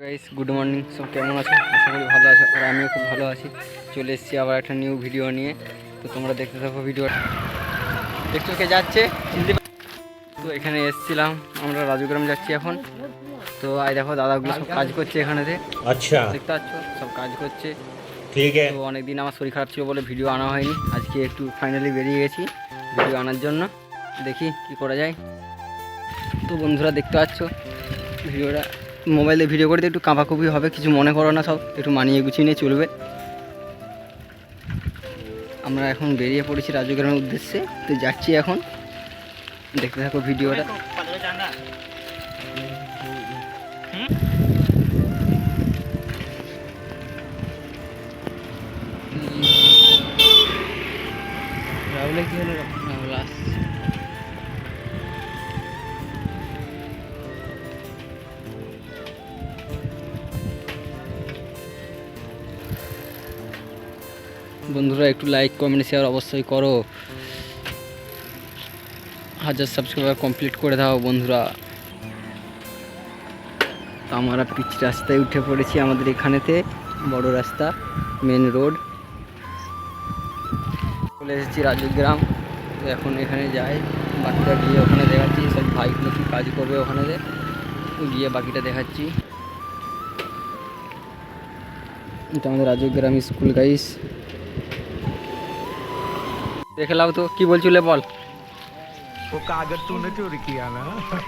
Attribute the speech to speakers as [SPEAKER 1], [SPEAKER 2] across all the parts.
[SPEAKER 1] Guys good morning, সব কেমন আছো? আশা করি ভালো আছো, আর আমিও খুব ভালো আছি। চলে এসেছি আবার একটা নিউ ভিডিও নিয়ে। তো তোমরা দেখতে থাকো ভিডিওটা। দেখছো কে যাচ্ছে? তো এখানে এসেছিলাম, আমরা রাজুগ্রাম যাচ্ছি এখন। তো আই দেখো দাদাগুলো সব কাজ করছে এখানেতে।
[SPEAKER 2] अच्छा
[SPEAKER 1] দেখতে পাচ্ছ সব কাজ করছে।
[SPEAKER 2] ठीक है।
[SPEAKER 1] তো অনেকদিন আমার শরীর খারাপ ছিল বলে ভিডিও আনা হয়নি, আজকে একটু ফাইনালি বেরিয়ে গেছি ভিডিও আনার জন্য। দেখি কি করা যায়। তো বন্ধুরা দেখতে পাচ্ছ ভিডিওটা, মোবাইলে ভিডিও করতে একটু কাঁপাকুপি হবে, কিছু মনে করো না, সব একটু মানিয়ে গুছিয়ে নিয়ে চলবে। আমরা এখন বেরিয়ে পড়েছি রাজুগ্রামের উদ্দেশ্যে, তো যাচ্ছি এখন, দেখতে থাকো ভিডিওটা। রাহুলে কি হলো? রাহুল আসছে। বন্ধুরা একটু লাইক কমেন্ট শেয়ার অবশ্যই করো, 1000 সাবস্ক্রাইবার কমপ্লিট করে দাও বন্ধুরা। তো আমরা পিচ রাস্তায় উঠে পড়েছি, আমাদের এখানেতে বড় রাস্তা, মেন রোড। চলে এসেছি রাজুগ্রাম। তো এখন এখানে যাই, বাকিটা গিয়ে ওখানে দেখাচ্ছি, সব ভাইগুলো কি কাজ করবে ওখানে গিয়ে বাকিটা দেখাচ্ছি। এটা আমাদের রাজুগ্রাম স্কুল গাইস, দেখে লাও। তো কি বলছিলে বল?
[SPEAKER 3] वो कागज तूने चोरी किया ना।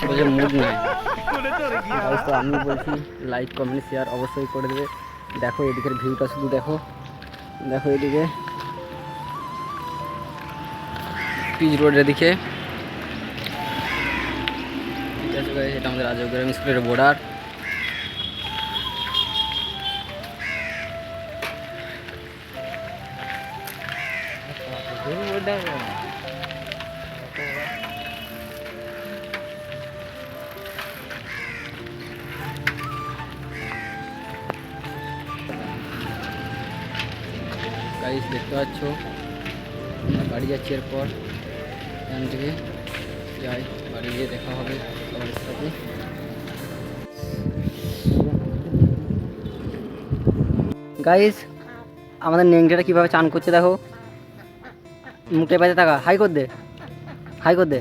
[SPEAKER 1] বলছে মুড নাই।
[SPEAKER 3] तूने चोरी किया।
[SPEAKER 1] গাইস তো আমি বলছি লাইক কমেন্ট শেয়ার অবশ্যই করে দেবে। দেখো এদিকের ভিউটা শুধু দেখো, দেখো এদিকে পিচ রোডের দিকে। ঠিক আছে গাইস, এটা আমাদের রাজগ্রাম স্কুলের বর্ডার। গাইস দেখতে পাচ্ছ আমরা বাড়ি যাচ্ছি, এরপর এখান থেকে যাই, বাড়ি গিয়ে দেখা হবে সবার সাথে। গাইস আমাদের নেংটাটা কীভাবে চান করছে দেখো, মুখে পাশে থাকা, হাই কর দে, হাই কর দে।